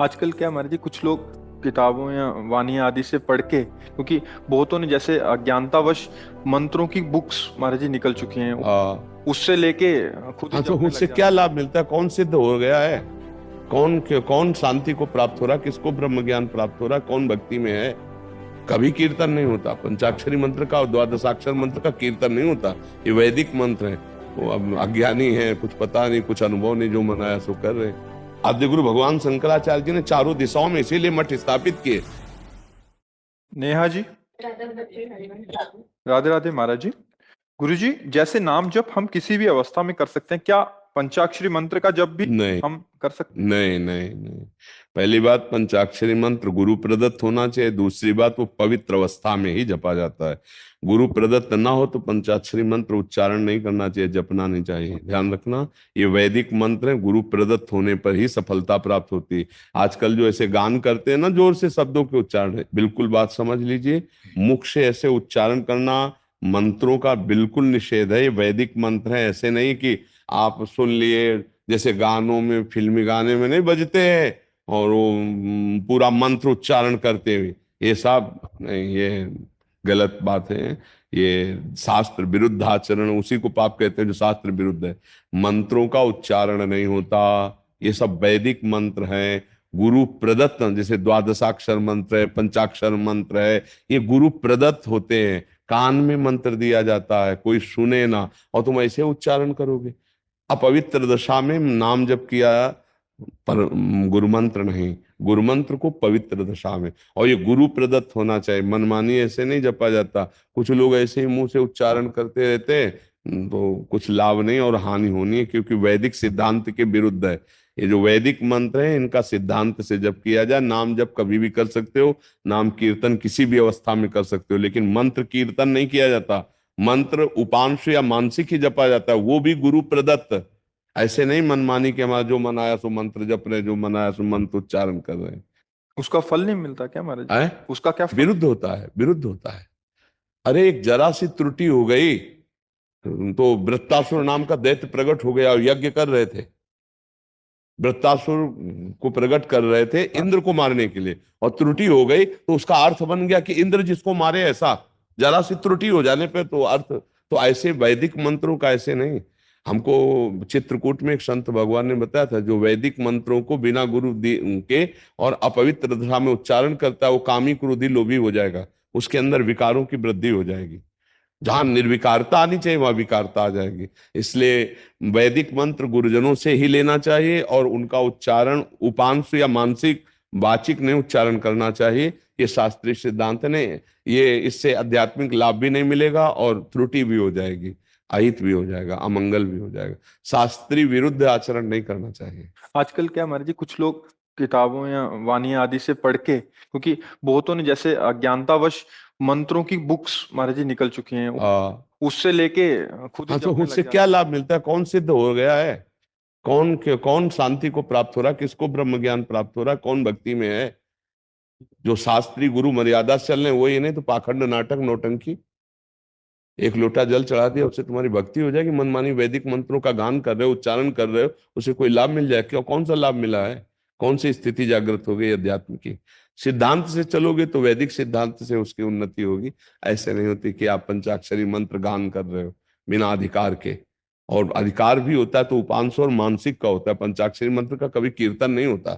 आजकल क्या हमारे जी कुछ लोग किताबों या वाणी आदि से पढ़ के, क्योंकि बहुतों ने जैसे अज्ञानतावश मंत्रों की बुक्स महाराज जी निकल चुकी हैं, हाँ। उससे लेके खुद ही हाँ, तो जपने उससे लग क्या जाते हैं। लाभ मिलता है? कौन सिद्ध हो गया है? कौन शांति को प्राप्त हो रहा है? किसको ब्रह्म ज्ञान प्राप्त हो रहा है? कौन भक्ति में है? कभी कीर्तन नहीं होता पंचाक्षरी मंत्र का और द्वादशाक्षर मंत्र का, कीर्तन नहीं होता। ये वैदिक मंत्र है। वो अब अज्ञानी है, कुछ पता नहीं, कुछ अनुभव नहीं, जो मनाया सो कर रहे हैं। आद्य गुरु भगवान शंकराचार्य जी ने चारों दिशाओं में इसीलिए मठ स्थापित किए। नेहा जी, राधे राधे महाराज जी। गुरु जी, जैसे नाम जप हम किसी भी अवस्था में कर सकते हैं, क्या पंचाक्षरी मंत्र का जप भी नहीं, हम कर सकते हैं? नहीं, नहीं, नहीं। पहली बात, पंचाक्षरी मंत्र गुरु प्रदत्त होना चाहिए। दूसरी बात, वो पवित्र अवस्था में ही जपा जाता है। गुरु प्रदत्त ना हो तो पंचाक्षरी मंत्र उच्चारण नहीं करना चाहिए, जपना नहीं चाहिए। ध्यान रखना, ये वैदिक मंत्र है, गुरु प्रदत्त होने पर ही सफलता प्राप्त होती है। आजकल जो ऐसे गान करते हैं ना, जोर से शब्दों के उच्चारण, बिल्कुल बात समझ लीजिए। मुख से ऐसे उच्चारण करना मंत्रों का बिल्कुल निषेध है। ये वैदिक मंत्र है, ऐसे नहीं कि आप सुन लिए जैसे गानों में, फिल्मी गाने में नहीं बजते हैं और वो पूरा मंत्र उच्चारण करते हुए, ये सब नहीं, ये गलत बात है। ये शास्त्र विरुद्ध आचरण, उसी को पाप कहते हैं जो शास्त्र विरुद्ध है। मंत्रों का उच्चारण नहीं होता। ये सब वैदिक मंत्र हैं, गुरु प्रदत्त। जैसे द्वादशाक्षर मंत्र है, पंचाक्षर मंत्र है, ये गुरु प्रदत्त होते हैं। कान में मंत्र दिया जाता है, कोई सुने ना, और तुम ऐसे उच्चारण करोगे। अपवित्र दशा में नाम जप किया, पर गुरु मंत्र नहीं। गुरु मंत्र को पवित्र दशा में, और ये गुरु प्रदत्त होना चाहिए। मनमानी ऐसे नहीं जपा जाता। कुछ लोग ऐसे ही मुंह से उच्चारण करते रहते हैं, तो कुछ लाभ नहीं और हानि होनी है, क्योंकि वैदिक सिद्धांत के विरुद्ध है। ये जो वैदिक मंत्र है, इनका सिद्धांत से जप किया जाए। नाम जप कभी भी कर सकते हो, नाम कीर्तन किसी भी अवस्था में कर सकते हो, लेकिन मंत्र कीर्तन नहीं किया जाता। मंत्र उपांश या मानसिक ही जपा जाता है, वो भी गुरु प्रदत्त। ऐसे नहीं मनमानी के हमारा जो मनाया सो मंत्र जप रहे, जो मनाया सो मंत्र उच्चारण कर रहे हैं। उसका फल नहीं मिलता क्या महाराज जी? आए? उसका क्या फल? विरुद्ध होता है, विरुद्ध होता है। अरे एक जरा सी त्रुटि हो गई तो वृत्तासुर नाम का दैत्य प्रकट हो गया और यज्ञ कर रहे थे। वृत्तासुर को प्रकट कर रहे थे इंद्र को मारने के लिए, और त्रुटि हो गई तो उसका अर्थ बन गया कि इंद्र जिसको मारे। ऐसा जरा सी त्रुटि हो जाने पे तो अर्थ, तो ऐसे वैदिक मंत्रों का ऐसे नहीं। हमको चित्रकूट में एक संत भगवान ने बताया था, जो वैदिक मंत्रों को बिना गुरु के और अपवित्र दशा में उच्चारण करता है, वो कामी क्रोधी लोभी हो जाएगा। उसके अंदर विकारों की वृद्धि हो जाएगी। जहां निर्विकारता आनी चाहिए वहां विकारता आ जाएगी। इसलिए वैदिक मंत्र गुरुजनों से ही लेना चाहिए, और उनका उच्चारण उपांश या मानसिक वाचिक नहीं उच्चारण करना चाहिए। ये शास्त्रीय सिद्धांत नहीं। ये इससे आध्यात्मिक लाभ भी नहीं मिलेगा और त्रुटि भी हो जाएगी, अहित भी हो जाएगा, अमंगल भी हो जाएगा। शास्त्रीय विरुद्ध आचरण नहीं करना चाहिए। आजकल क्या हमारे जी कुछ लोग किताबों या वाणी आदि से पढ़ के, क्योंकि बहुतों ने जैसे अज्ञानतावश मंत्रों की बुक्स महाराज जी निकल चुकी हैं, आ, उससे लेके खुद ही हाँ, तो जपने उससे लग क्या जाते हैं। लाभ मिलता है? कौन सिद्ध हो गया है? कौन शांति को प्राप्त हो रहा है? किसको ब्रह्म ज्ञान प्राप्त हो रहा है? कौन भक्ति में है? जो शास्त्री गुरु मर्यादा से चल रहे हैं वो, ये नहीं तो पाखंड, नाटक, नौटंकी। एक लोटा जल चढ़ा दिया, उससे तुम्हारी भक्ति हो जाएगी? मनमानी वैदिक मंत्रों का गान कर रहे हो, उच्चारण कर रहे हो, उसे कोई लाभ मिल जाए क्या? कौन सा लाभ मिला है? कौन सी स्थिति जागृत हो गई अध्यात्म की? सिद्धांत से चलोगे तो वैदिक सिद्धांत से उसकी उन्नति होगी। ऐसे नहीं होती कि आप पंचाक्षरी मंत्र गान कर रहे हो बिना अधिकार के। और अधिकार भी होता है तो उपांश और मानसिक का होता है। पंचाक्षरी मंत्र का कभी कीर्तन नहीं होता,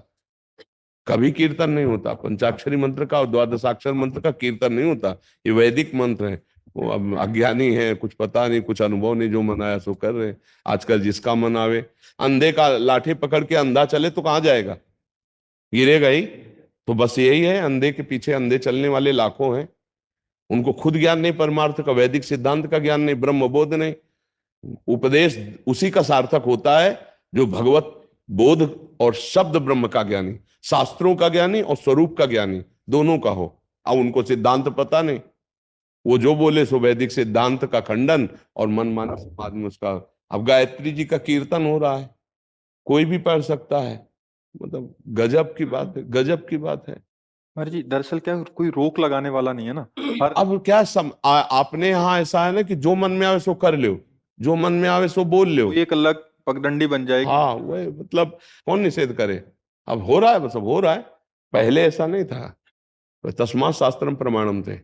कभी कीर्तन नहीं होता। पंचाक्षरी मंत्र का और द्वादशाक्षर मंत्र का कीर्तन नहीं होता। ये वैदिक मंत्र है। वो अब अज्ञानी है, कुछ पता नहीं, कुछ अनुभव नहीं, जो मनाया सो कर रहे हैं। आजकल जिसका मन आवे, अंधे का लाठी पकड़ के अंधा चले तो कहाँ जाएगा? गिरेगा ही। तो बस यही है, अंधे के पीछे अंधे चलने वाले लाखों हैं। उनको खुद ज्ञान नहीं, परमार्थ का, वैदिक सिद्धांत का ज्ञान नहीं, ब्रह्म बोध नहीं। उपदेश उसी का सार्थक होता है जो भगवत बोध और शब्द ब्रह्म का ज्ञानी, शास्त्रों का ज्ञानी और स्वरूप का ज्ञानी दोनों का हो। अब उनको सिद्धांत पता नहीं, वो जो बोले सो वैदिक सिद्धांत का खंडन, और मनमाना समाज में उसका। अब गायत्री जी का कीर्तन हो रहा है, कोई भी पढ़ सकता है। मतलब गजब की बात है, गजब की बात है। महाराज जी दरअसल क्या कोई रोक लगाने वाला नहीं है ना। हर अब क्या आपने यहाँ ऐसा है ना कि जो मन में आवे सो कर लो, जो मन में आवे सो बोल लो। कोई एक अलग पगडंडी बन जाएगी। हाँ, वही मतलब, कौन निषेध करे? अब हो रहा है, बस अब हो रहा है, पहले ऐसा नहीं था। तो तस्मात् शास्त्रम प्रमाणम थे,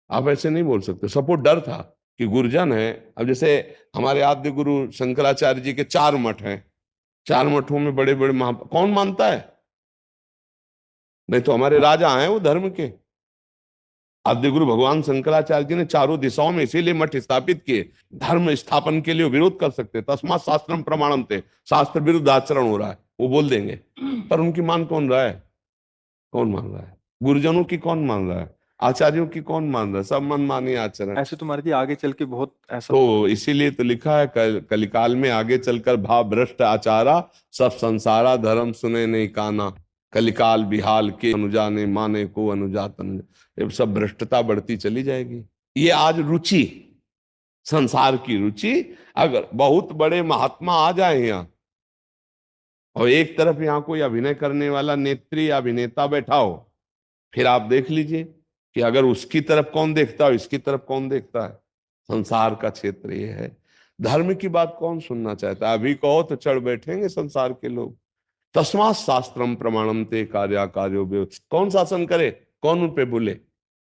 आप ऐसे नहीं बोल सकते। सबको डर था कि गुरुजन है। अब जैसे हमारे आद्य गुरु शंकराचार्य जी के 4 मठ हैं, 4 मठों में बड़े बड़े महा, कौन मानता है? नहीं तो हमारे राजा हैं वो धर्म के। आद्य गुरु भगवान शंकराचार्य जी ने चारों दिशाओं में इसीलिए मठ स्थापित किए, धर्म स्थापन के लिए विरोध कर सकते। तस्मात् शास्त्रम प्रमाणम थे, शास्त्र विरुद्ध आचरण हो रहा है वो बोल देंगे, पर उनकी मान कौन रहा है? कौन मान रहा है? गुरुजनों की कौन मान रहा है? आचार्यों की कौन मान रहा है? सब मनमानी आचरण। ऐसे तो महाराज जी आगे चल के बहुत ऐसा तो इसीलिए तो लिखा है कलिकाल में आगे चलकर भाव भ्रष्ट आचारा, सब संसारा धर्म सुने नहीं काना, कलिकाल बिहाल के अनुजाने माने को अनुजात अनुजा। ये सब भ्रष्टता बढ़ती चली जाएगी। ये आज रुचि, संसार की रुचि, अगर बहुत बड़े महात्मा आ जाए यहाँ और एक तरफ यहाँ कोई अभिनय करने वाला नेत्री या अभिनेता बैठा हो, फिर आप देख लीजिए कि अगर उसकी तरफ कौन देखता है, इसकी तरफ कौन देखता है। संसार का क्षेत्र ये है। धर्म की बात कौन सुनना चाहता है? अभी कहो तो चढ़ बैठेंगे संसार के लोग। तस्मात् शास्त्रम प्रमाणम ते कार्या कार्यो व्यव, कौन शासन करे, कौन उन पे बोले?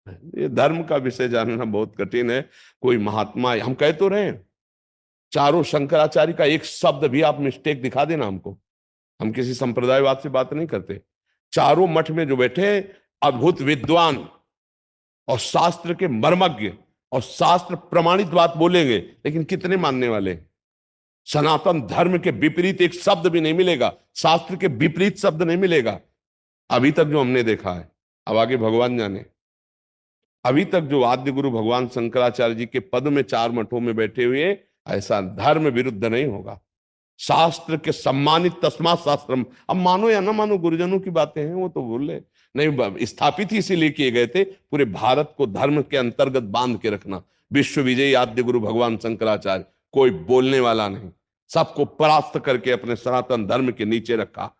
ये धर्म का विषय जानना बहुत कठिन है। कोई महात्मा, हम कह तो रहे हैं, चारों शंकराचार्य का एक शब्द भी आप मिस्टेक दिखा देना हमको, हम किसी संप्रदायवाद से बात नहीं करते। चारों मठ में जो बैठे अद्भुत विद्वान और शास्त्र के मर्मज्ञ और शास्त्र प्रमाणित बात बोलेंगे, लेकिन कितने मानने वाले? सनातन धर्म के विपरीत एक शब्द भी नहीं मिलेगा, शास्त्र के विपरीत शब्द नहीं मिलेगा अभी तक जो हमने देखा है। अब आगे भगवान जाने। अभी तक जो आद्य गुरु भगवान शंकराचार्य जी के पद में 4 मठों में बैठे हुए, ऐसा धर्म विरुद्ध नहीं होगा। शास्त्र के सम्मानित तस्मात् शास्त्रम, अब मानो या ना मानो गुरुजनों की बातें हैं, वो तो बोले नहीं, स्थापित ही इसीलिए किए गए थे पूरे भारत को धर्म के अंतर्गत बांध के रखना। विश्व विजयी आद्य गुरु भगवान शंकराचार्य, कोई बोलने वाला नहीं, सबको परास्त करके अपने सनातन धर्म के नीचे रखा।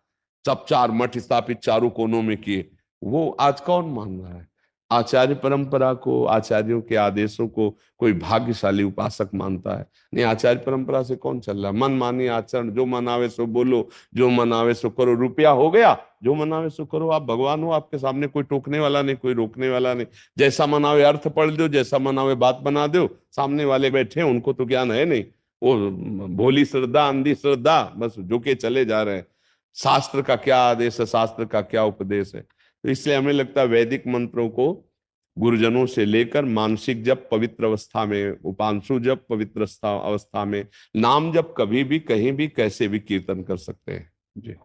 सब 4 मठ स्थापित चारों कोनों में किए। वो आज कौन मान रहा है? आचार्य परंपरा को, आचार्यों के आदेशों को कोई भाग्यशाली उपासक मानता है? नहीं, आचार्य परंपरा से कौन चल रहा है? मन मानी आचरण, जो मन आवे सो बोलो, जो मन आवे सो करो। रुपया हो गया, जो मन आवे सो करो। आप भगवान हो, आपके सामने कोई टोकने वाला नहीं, कोई रोकने वाला नहीं। जैसा मन आवे अर्थ पढ़ दो, जैसा मन आवे बात बना दो। सामने वाले बैठे हैं, उनको तो ज्ञान है नहीं, वो भोली श्रद्धा, अंधी श्रद्धा, बस झुके चले जा रहे हैं। शास्त्र का क्या आदेश है, शास्त्र का क्या उपदेश है? तो इसलिए हमें लगता है वैदिक मंत्रों को गुरुजनों से लेकर मानसिक जप पवित्र अवस्था में, उपांशु जप पवित्र अवस्था में, नाम जप कभी भी कहीं भी कैसे भी कीर्तन कर सकते हैं। जी।